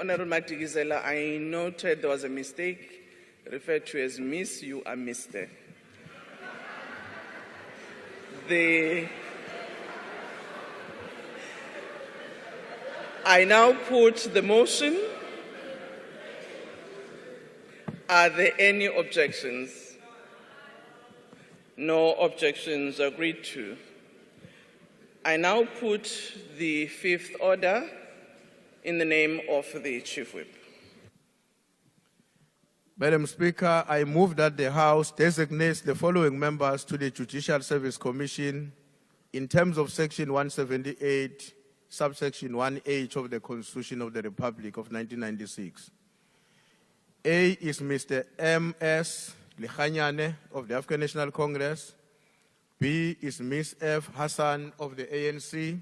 Honorable Madikizela, I noted there was a mistake referred to as Miss. You are Mr. I now put the motion. Are there any objections? No objections agreed to. I now put the fifth order in the name of the Chief Whip. Madam Speaker, I move that the House designates the following members to the Judicial Service Commission in terms of Section 178, subsection 1H of the Constitution of the Republic of 1996. A is Mr. M.S. Likhanyane of the African National Congress. B is Ms. F. Hassan of the ANC.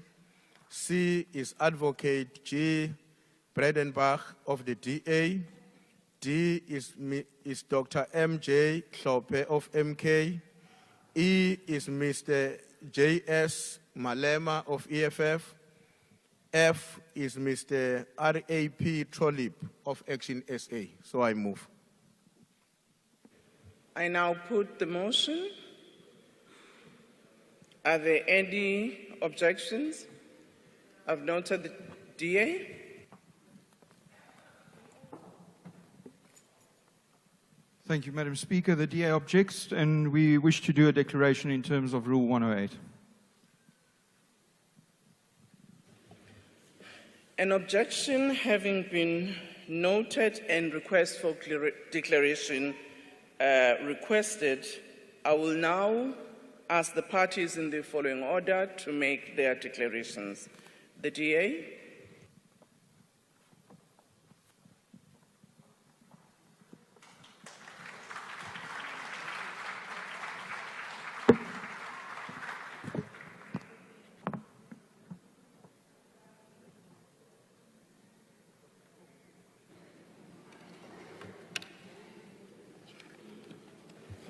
C is Advocate G. Bredenbach of the DA. D is Dr. M.J. Hlophe of MK. E is Mr. J.S. Malema of EFF. F is Mr. R.A.P. Trolip of Action SA. So I move. I now put the motion. Are there any objections? I've noted the DA. Thank you, Madam Speaker. The DA objects, and we wish to do a declaration in terms of Rule 108. An objection having been noted and request for declaration requested, I will now ask the parties in the following order to make their declarations. The DA.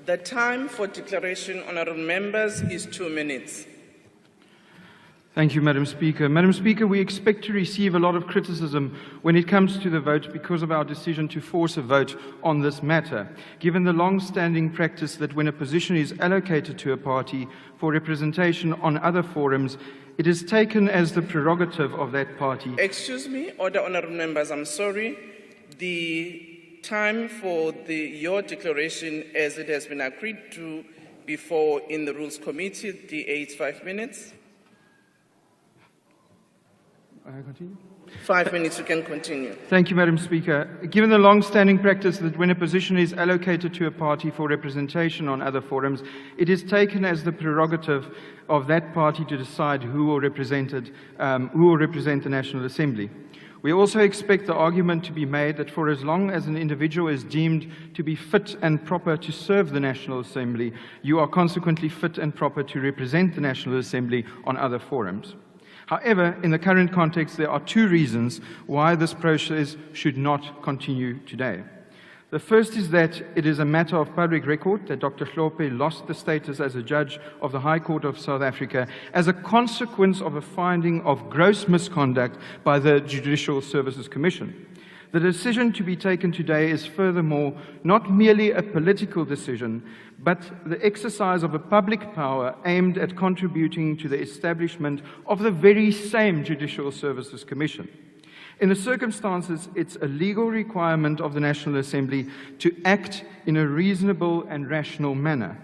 The time for declaration, honourable members, is 2 minutes. Thank you, Madam Speaker. Madam Speaker, we expect to receive a lot of criticism when it comes to the vote because of our decision to force a vote on this matter, given the long-standing practice that when a position is allocated to a party for representation on other forums, it is taken as the prerogative of that party. Excuse me, order, honourable members, I'm sorry. The time for your declaration, as it has been agreed to before in the Rules Committee, the 5 minutes. Continue? 5 minutes, you can continue. Thank you, Madam Speaker. Given the long-standing practice that when a position is allocated to a party for representation on other forums, it is taken as the prerogative of that party to decide who will represent the National Assembly. We also expect the argument to be made that for as long as an individual is deemed to be fit and proper to serve the National Assembly, you are consequently fit and proper to represent the National Assembly on other forums. However, in the current context, there are 2 reasons why this process should not continue today. The first is that it is a matter of public record that Dr. Hlophe lost the status as a judge of the High Court of South Africa as a consequence of a finding of gross misconduct by the Judicial Services Commission. The decision to be taken today is furthermore not merely a political decision, but the exercise of a public power aimed at contributing to the establishment of the very same Judicial Services Commission. In the circumstances, it's a legal requirement of the National Assembly to act in a reasonable and rational manner.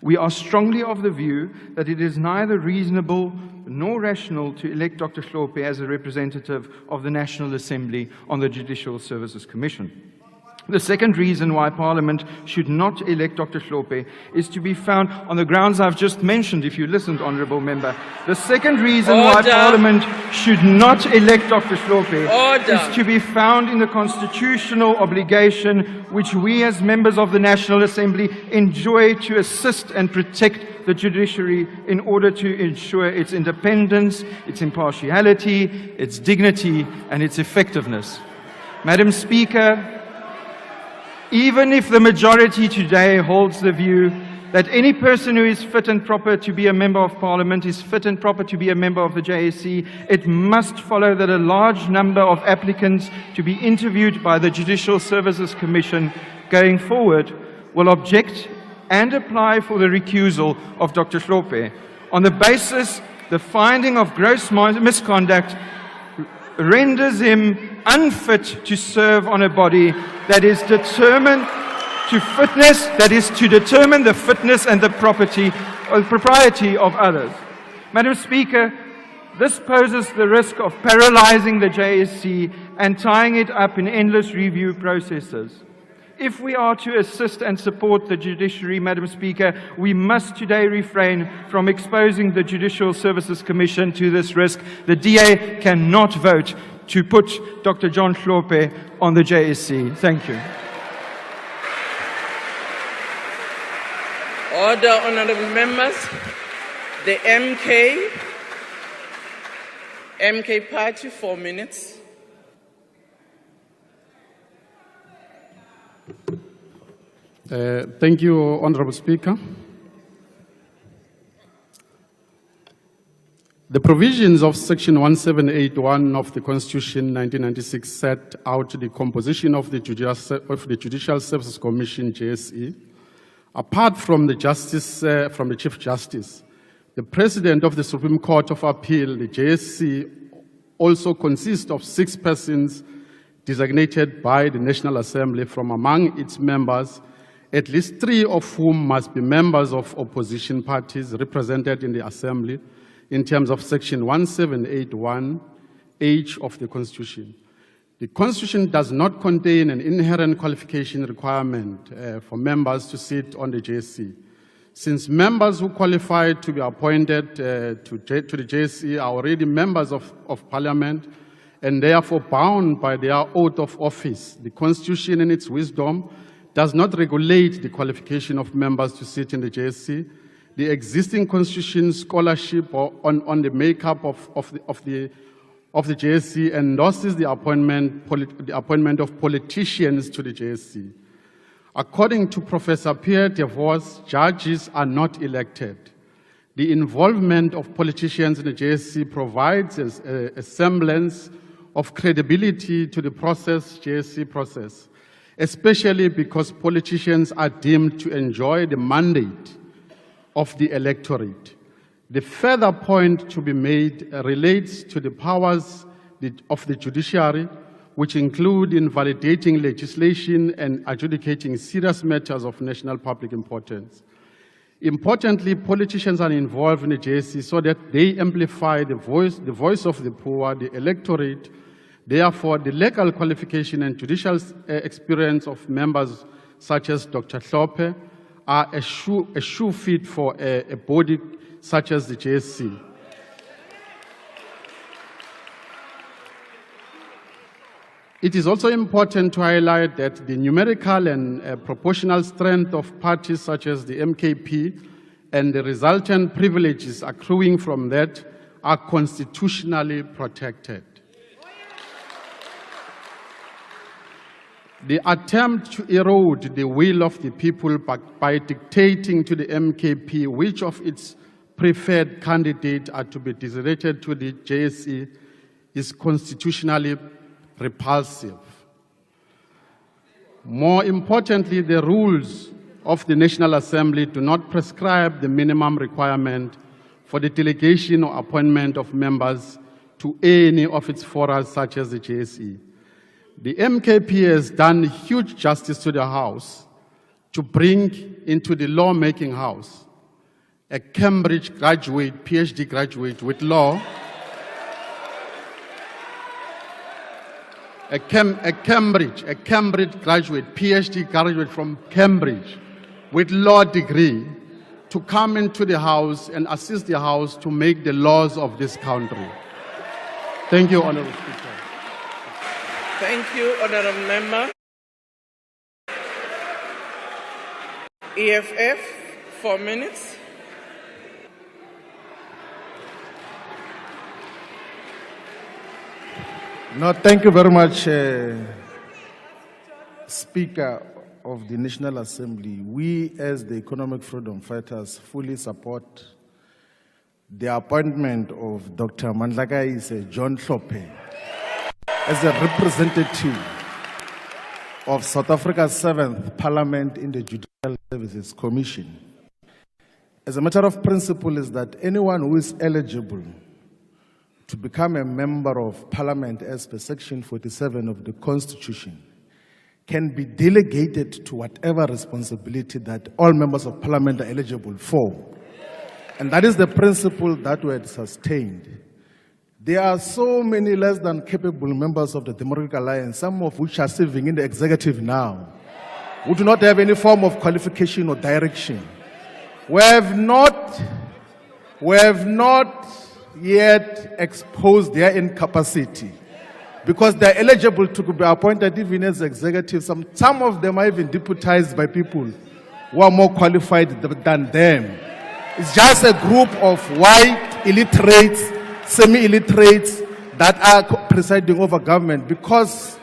We are strongly of the view that it is neither reasonable nor rational to elect Dr. Hlophe as a representative of the National Assembly on the Judicial Services Commission. The second reason why Parliament should not elect Dr. Hlophe is to be found on the grounds I've just mentioned, if you listened, Honourable Member. The second reason why Parliament should not elect Dr. Hlophe is to be found in the constitutional obligation which we as members of the National Assembly enjoy to assist and protect the judiciary in order to ensure its independence, its impartiality, its dignity and its effectiveness. Madam Speaker, even if the majority today holds the view that any person who is fit and proper to be a member of parliament is fit and proper to be a member of the JSC, it must follow that a large number of applicants to be interviewed by the Judicial Services Commission going forward will object and apply for the recusal of Dr. Hlophe on the basis the finding of gross misconduct renders him unfit to serve on a body that is determined to fitness, that is to determine the fitness and the propriety of others. Madam Speaker, this poses the risk of paralyzing the JSC and tying it up in endless review processes. If we are to assist and support the judiciary, Madam Speaker, we must today refrain from exposing the Judicial Services Commission to this risk. The DA cannot vote to put Dr. John Hlophe on the JSC. Thank you. Order, honorable members. The MK Party, 4 minutes. Thank you, Honorable Speaker. The provisions of Section 1781 of the Constitution 1996 set out the composition of the Judicial Services Commission, JSE. Apart from the Chief Justice, the President of the Supreme Court of Appeal, the JSC, also consists of 6 persons designated by the National Assembly from among its members, at least 3 of whom must be members of opposition parties represented in the Assembly in terms of Section 1781H of the Constitution. The Constitution does not contain an inherent qualification requirement for members to sit on the JSC. Since members who qualify to be appointed to the JSC are already members of Parliament and therefore bound by their oath of office, the Constitution in its wisdom does not regulate the qualification of members to sit in the JSC. The existing Constitution scholarship on the makeup of the JSC endorses the appointment of politicians to the JSC. According to Professor Pierre de Vos, judges are not elected. The involvement of politicians in the JSC provides a semblance of credibility to the JSC process, especially because politicians are deemed to enjoy the mandate of the electorate. The further point to be made relates to the powers of the judiciary, which include invalidating legislation and adjudicating serious matters of national public importance. Importantly, politicians are involved in the JSC so that they amplify the voice of the poor, the electorate. Therefore, the legal qualification and judicial experience of members such as Dr. Hlophe are a shoe fit for a body such as the JSC. It is also important to highlight that the numerical and proportional strength of parties such as the MKP and the resultant privileges accruing from that are constitutionally protected. The attempt to erode the will of the people by dictating to the MKP which of its preferred candidates are to be designated to the JSC is constitutionally repulsive. More importantly, the rules of the National Assembly do not prescribe the minimum requirement for the delegation or appointment of members to any of its forums such as the JSE. The MKP has done huge justice to the House to bring into the lawmaking house a Cambridge graduate, PhD graduate with law, a Cambridge graduate, PhD graduate from Cambridge with law degree to come into the House and assist the House to make the laws of this country. Thank you, Honourable Speaker. Thank you, Honourable Member. EFF, 4 minutes. No, thank you very much, Speaker of the National Assembly, we as the Economic Freedom Fighters fully support the appointment of Dr. Mandlakaise John Hlophe as a representative of South Africa's 7th Parliament in the Judicial Services Commission. As a matter of principle is that anyone who is eligible to become a member of Parliament as per Section 47 of the Constitution can be delegated to whatever responsibility that all members of Parliament are eligible for. And that is the principle that we had sustained. There are so many less than capable members of the Democratic Alliance, some of which are serving in the executive now, who do not have any form of qualification or direction. We have not yet exposed their incapacity because they're eligible to be appointed even as executives. Some of them are even deputized by people who are more qualified than them. It's just a group of white illiterates, semi-illiterates that are presiding over government because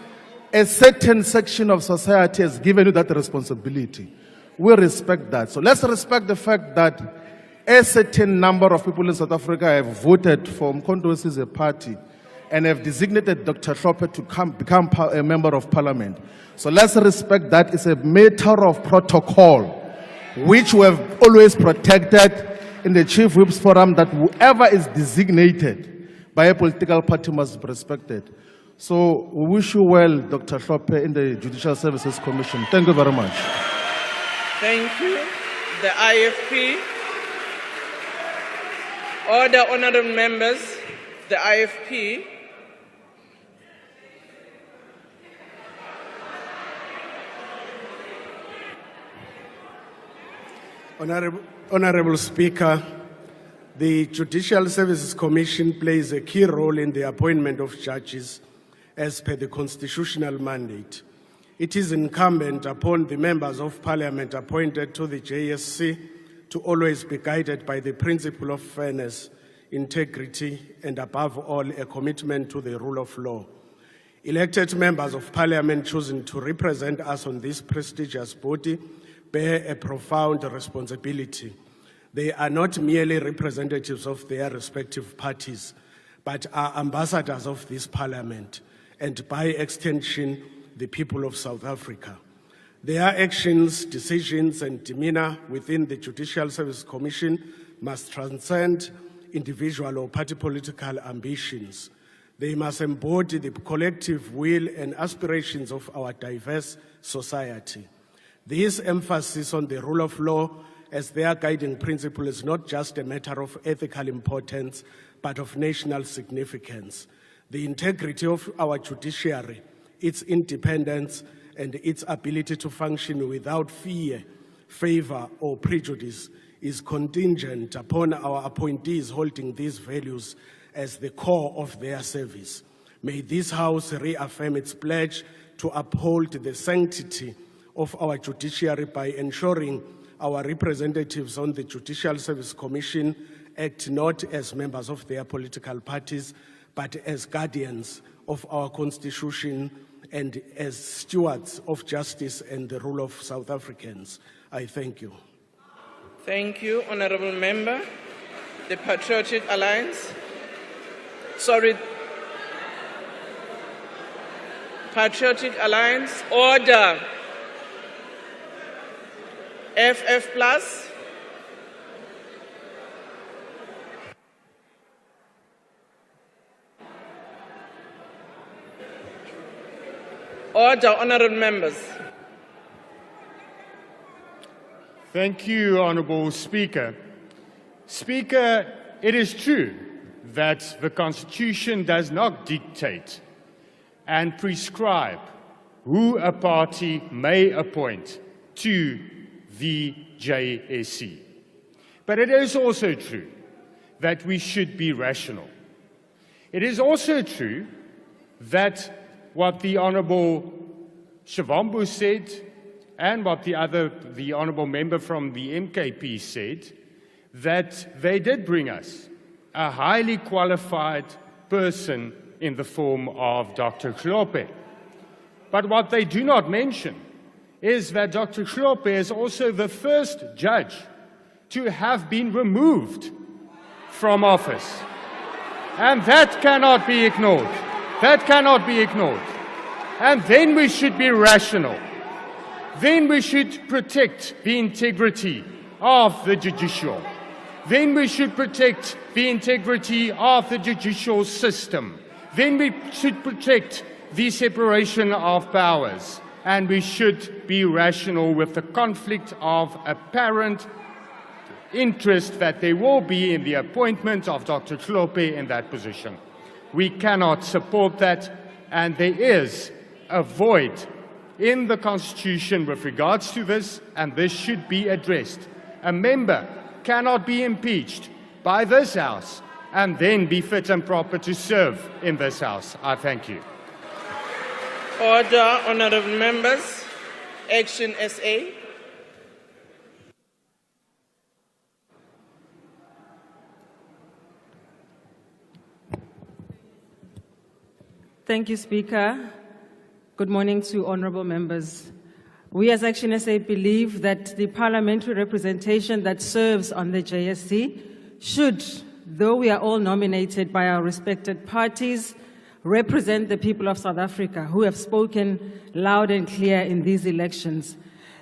a certain section of society has given you that responsibility. We respect that. So let's respect the fact that a certain number of people in South Africa have voted for Umkhonto as a party and have designated Dr. Hlophe to become a member of Parliament. So let's respect that. It's a matter of protocol, which we have always protected in the Chief Whips Forum, that whoever is designated by a political party must be respected. So we wish you well, Dr. Hlophe, in the Judicial Services Commission. Thank you very much. Thank you. The IFP. Order, honorable members. The IFP. Honorable Speaker, the Judicial Services Commission plays a key role in the appointment of judges as per the constitutional mandate. It is incumbent upon the members of Parliament appointed to the JSC to always be guided by the principle of fairness, integrity, and above all, a commitment to the rule of law. Elected members of Parliament chosen to represent us on this prestigious body bear a profound responsibility. They are not merely representatives of their respective parties, but are ambassadors of this Parliament, and by extension, the people of South Africa. Their actions, decisions, and demeanor within the Judicial Service Commission must transcend individual or party political ambitions. They must embody the collective will and aspirations of our diverse society. This emphasis on the rule of law as their guiding principle is not just a matter of ethical importance, but of national significance. The integrity of our judiciary, its independence, and its ability to function without fear, favor, or prejudice is contingent upon our appointees holding these values as the core of their service. May this House reaffirm its pledge to uphold the sanctity of our judiciary by ensuring our representatives on the Judicial Service Commission act not as members of their political parties, but as guardians of our Constitution and as stewards of justice and the rule of South Africans. I thank you. Thank you, honorable member. The Patriotic Alliance. Patriotic Alliance, order. FF plus. Order, honorable members. Thank you, Honourable Speaker. Speaker, it is true that the Constitution does not dictate and prescribe who a party may appoint to the JSC. But it is also true that we should be rational. It is also true that what the Honourable Shivambu said and what the Honourable member from the MKP said, that they did bring us a highly qualified person in the form of Dr. Hlophe. But what they do not mention is that Dr. Hlophe is also the first judge to have been removed from office. And that cannot be ignored. That cannot be ignored. And then we should be rational. Then we should protect the integrity of the judicial. Then we should protect the integrity of the judicial system. Then we should protect the separation of powers. And we should be rational with the conflict of apparent interest that there will be in the appointment of Dr. Hlophe in that position. We cannot support that, and there is a void in the Constitution with regards to this, and this should be addressed. A member cannot be impeached by this House and then be fit and proper to serve in this House. I thank you. Order, honourable members. Action SA. Thank you, Speaker. Good morning to honourable members. We as Action SA believe that the parliamentary representation that serves on the JSC should, though we are all nominated by our respected parties, represent the people of South Africa who have spoken loud and clear in these elections.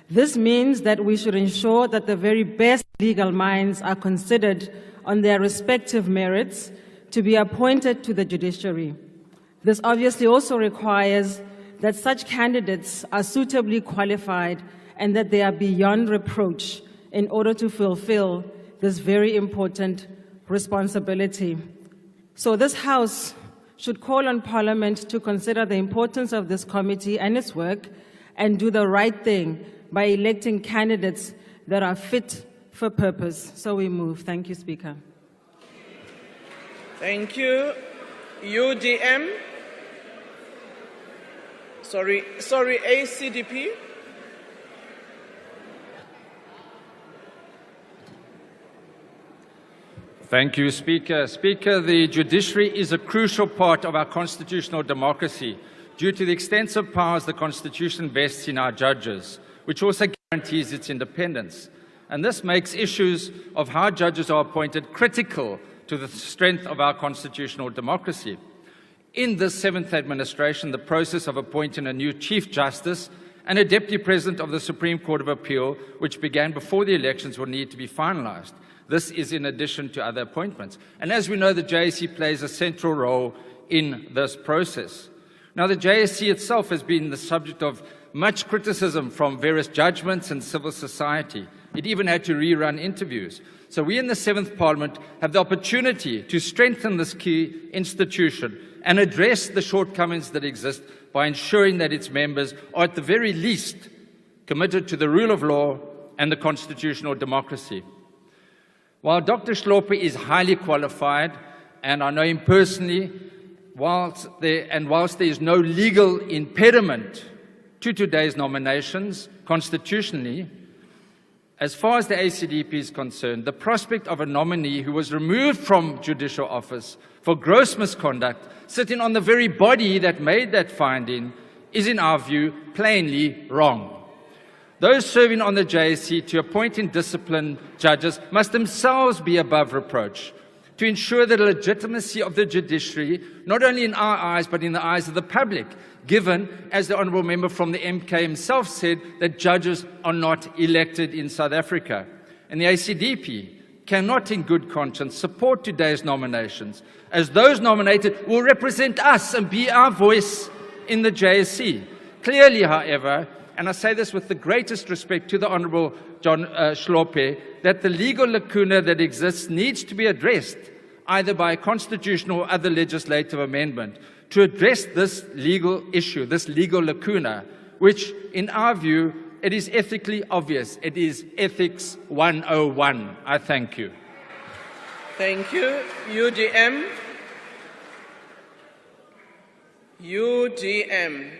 This means that we should ensure that the very best legal minds are considered on their respective merits to be appointed to the judiciary. This obviously also requires that such candidates are suitably qualified and that they are beyond reproach in order to fulfill this very important responsibility. So this House should call on Parliament to consider the importance of this committee and its work and do the right thing by electing candidates that are fit for purpose. So we move. Thank you, Speaker. Thank you. UDM. Sorry, ACDP. Thank you, Speaker. Speaker, the judiciary is a crucial part of our constitutional democracy due to the extensive powers the Constitution vests in our judges, which also guarantees its independence. And this makes issues of how judges are appointed critical to the strength of our constitutional democracy. In this seventh administration, the process of appointing a new Chief Justice and a Deputy President of the Supreme Court of Appeal, which began before the elections, will need to be finalized. This is in addition to other appointments. And as we know, the JSC plays a central role in this process. Now, the JSC itself has been the subject of much criticism from various judgments and civil society. It even had to rerun interviews. So we in the 7th Parliament have the opportunity to strengthen this key institution and address the shortcomings that exist by ensuring that its members are at the very least committed to the rule of law and the constitutional democracy. While Dr. Hlophe is highly qualified, and I know him personally, whilst there is no legal impediment to today's nominations constitutionally, as far as the ACDP is concerned, the prospect of a nominee who was removed from judicial office for gross misconduct, sitting on the very body that made that finding, is, in our view, plainly wrong. Those serving on the JSC to appoint and discipline judges must themselves be above reproach to ensure the legitimacy of the judiciary, not only in our eyes, but in the eyes of the public, given, as the Honourable Member from the MK himself said, that judges are not elected in South Africa. And the ACDP cannot in good conscience support today's nominations, as those nominated will represent us and be our voice in the JSC. Clearly, however, and I say this with the greatest respect to the Honourable John Hlophe, that the legal lacuna that exists needs to be addressed, either by a constitutional or other legislative amendment, to address this legal issue, this legal lacuna, which, in our view, it is ethically obvious. It is Ethics 101. I thank you. Thank you. UDM. UDM.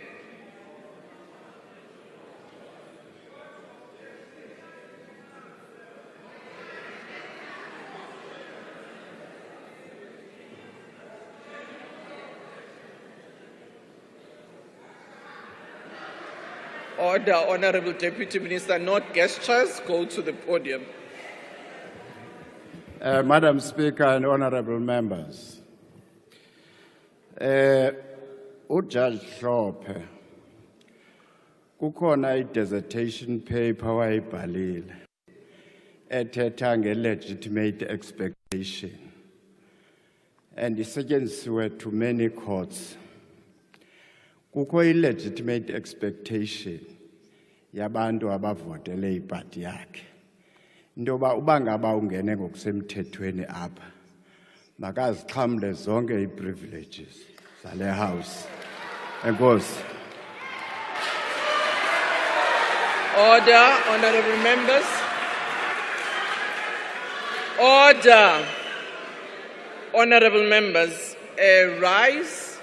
Order, Honorable Deputy Minister, not gestures, go to the podium. Madam Speaker and honorable members, uJudge Hlophe kukhona i-dissertation paper wayibhalile ethetha nge-legitimate expectation and isetyenzisiwe to many courts. Kukho i-legitimate expectation yabantu abavotele ipati yakhe. Ndoba ubangaba ungene ngokusemthethweni apha makazixhamle zonke ii-privileges zale house. Enkosi. Order, honorable members. Order, honorable members. Rise.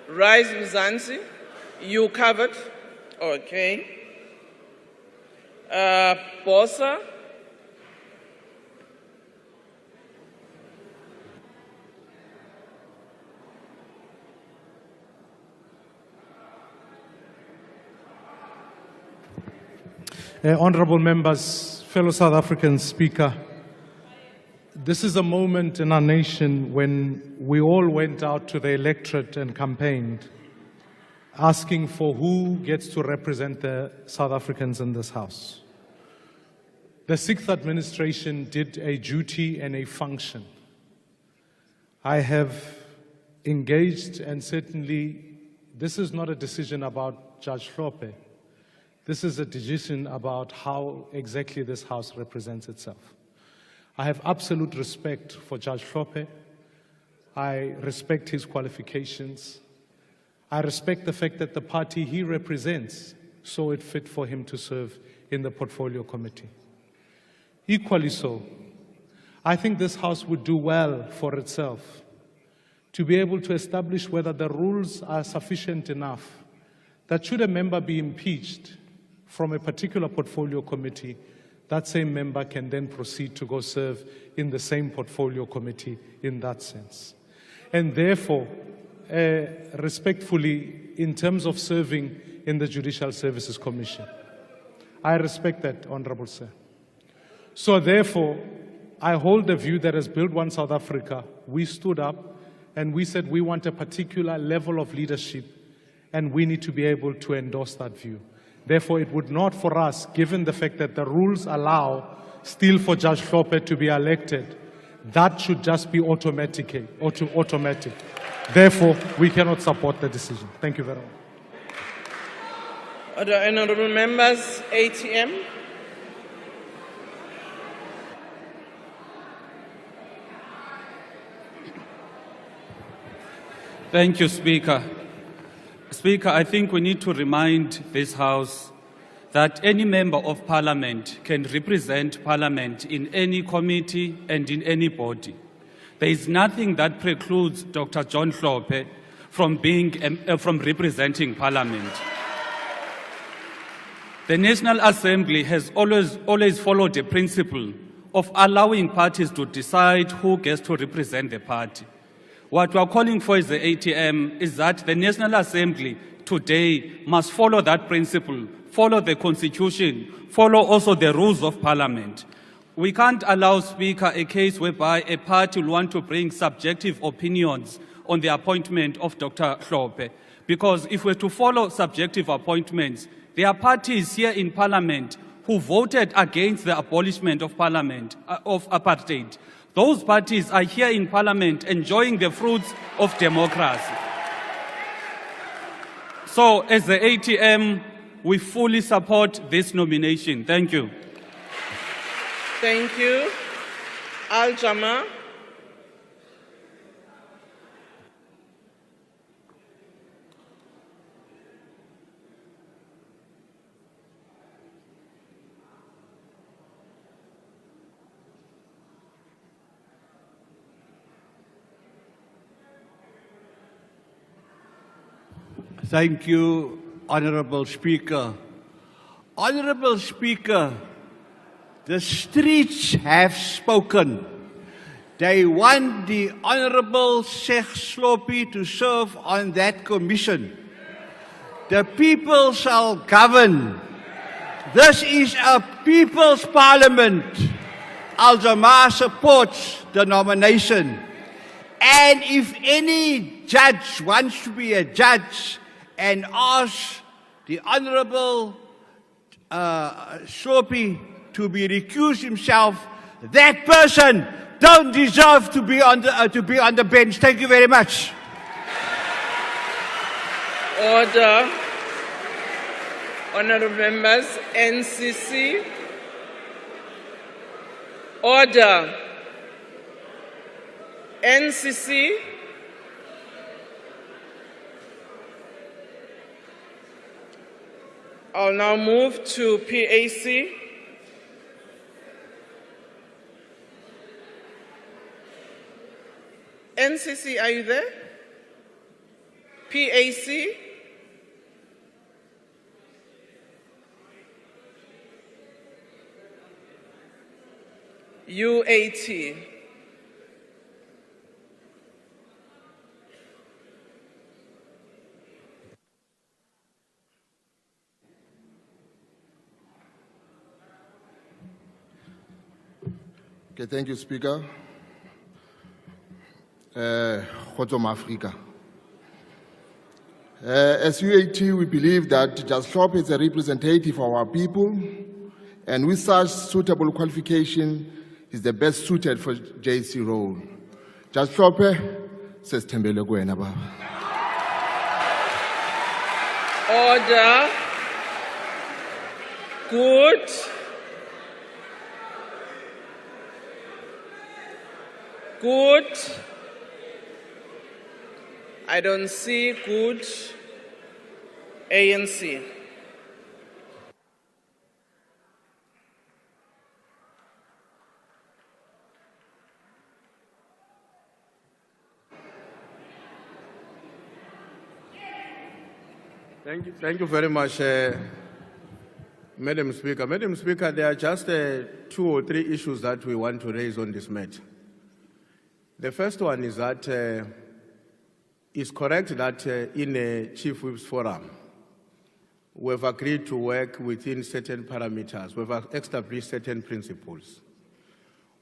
Rise, Mzansi. You covered? Okay. Bosa. Honorable members, fellow South African Speaker, this is a moment in our nation when we all went out to the electorate and campaigned, asking for who gets to represent the South Africans in this House. The Sixth Administration did a duty and a function. I have engaged, and certainly this is not a decision about Judge Hlophe. This is a decision about how exactly this House represents itself. I have absolute respect for Judge Hlophe. I respect his qualifications. I respect the fact that the party he represents saw it fit for him to serve in the Portfolio Committee. Equally so, I think this House would do well for itself to be able to establish whether the rules are sufficient enough that should a member be impeached from a particular Portfolio Committee, that same member can then proceed to go serve in the same Portfolio Committee in that sense. And therefore, respectfully, in terms of serving in the Judicial Services Commission, I respect that, Honorable Sir. So therefore, I hold the view that as Build One South Africa, we stood up and we said we want a particular level of leadership and we need to be able to endorse that view. Therefore, it would not for us, given the fact that the rules allow still for Judge Hlophe to be elected, that should just be automatic. Therefore, we cannot support the decision. Thank you very much. Other honorable members, ATM. Thank you, Speaker. Speaker, I think we need to remind this House that any member of Parliament can represent Parliament in any committee and in any body. There is nothing that precludes Dr. John Hlophe from representing Parliament. The National Assembly has always followed the principle of allowing parties to decide who gets to represent the party. What we are calling for as the ATM is that the National Assembly today must follow that principle, follow the Constitution, follow also the rules of Parliament. We can't allow, Speaker, a case whereby a party will want to bring subjective opinions on the appointment of Dr. Hlophe, because if we're to follow subjective appointments, there are parties here in Parliament who voted against the abolishment of Parliament, of apartheid. Those parties are here in Parliament enjoying the fruits of democracy. So, as the ATM, we fully support this nomination. Thank you. Thank you. Al-Jama. Thank you, Honorable Speaker. Honorable Speaker, the streets have spoken. They want the Honorable Sheikh Hlophe to serve on that commission. The people shall govern. This is a people's parliament. Al-Jamaa supports the nomination. And if any judge wants to be a judge and asks the Honorable Sophie to be recused himself, that person don't deserve to be on the bench. Thank you very much. Order. Honourable members, NCC. Order. NCC. I'll now move to PAC. NCC, are you there? PAC? UAT. Okay, thank you, Speaker. Kgotsong Afrika. As UAT, we believe that Judge Hlophe is a representative of our people, and with such suitable qualification, is the best suited for JSC role. Judge Hlophe, sesithembele kuwena baba. Order. Good. Good. I don't see good. ANC. Thank you very much, Madam Speaker. Madam Speaker, there are just 2 or 3 issues that we want to raise on this matter. The first one is that it's correct that in a Chief Whip's forum, we've agreed to work within certain parameters. We've established certain principles.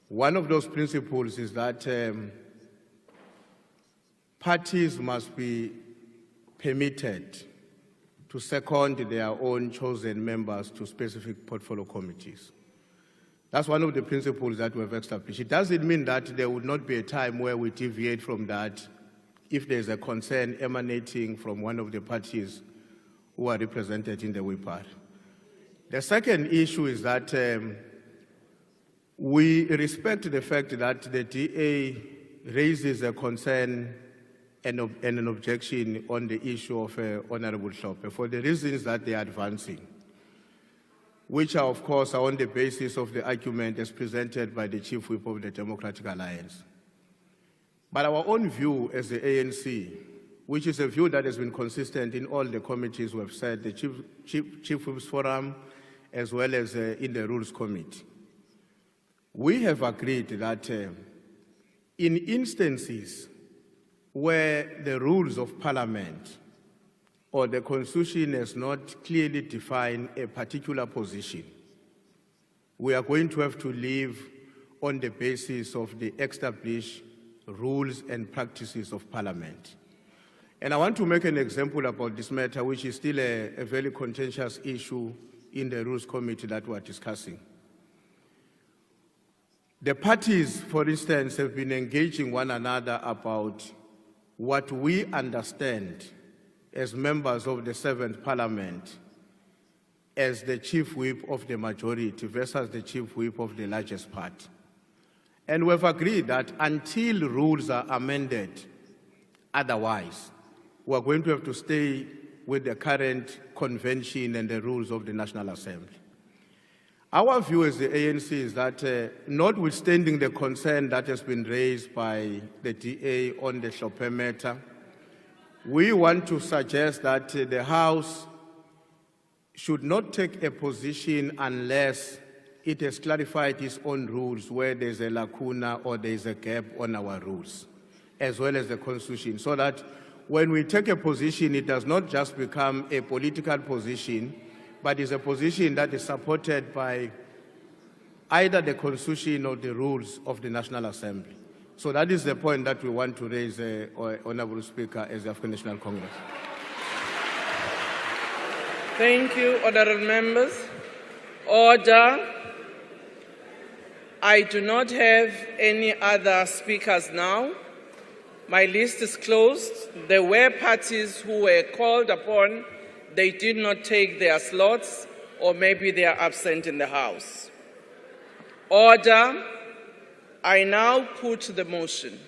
One of those principles is that parties must be permitted to second their own chosen members to specific portfolio committees. That's one of the principles that we've established. It doesn't mean that there would not be a time where we deviate from that if there's a concern emanating from one of the parties who are represented in the WIPAR. The second issue is that we respect the fact that the DA raises a concern and an objection on the issue of Honourable Hlophe for the reasons that they are advancing, which are, of course, on the basis of the argument as presented by the Chief Whip of the Democratic Alliance. But our own view as the ANC, which is a view that has been consistent in all the committees we have said, the Chief Whip's Forum, as well as in the Rules Committee, we have agreed that in instances where the rules of Parliament or the Constitution has not clearly defined a particular position, we are going to have to live on the basis of the established rules and practices of Parliament. And I want to make an example about this matter, which is still a very contentious issue in the Rules Committee that we are discussing. The parties, for instance, have been engaging one another about what we understand as members of the 7th Parliament as the Chief Whip of the majority versus the Chief Whip of the largest party. And we've agreed that until rules are amended, otherwise, we're going to have to stay with the current convention and the rules of the National Assembly. Our view as the ANC is that notwithstanding the concern that has been raised by the DA on the Hlophe matter, we want to suggest that the House should not take a position unless it has clarified its own rules where there's a lacuna or there's a gap on our rules, as well as the Constitution, so that when we take a position, it does not just become a political position, but is a position that is supported by either the Constitution or the rules of the National Assembly. So that is the point that we want to raise, Honorable Speaker, as the African National Congress. Thank you, honorable members. Order. I do not have any other speakers now. My list is closed. There were parties who were called upon. They did not take their slots, or maybe they are absent in the House. Order. I now put the motion.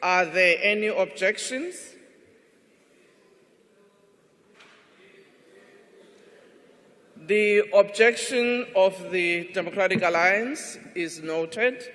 Are there any objections? The objection of the Democratic Alliance is noted.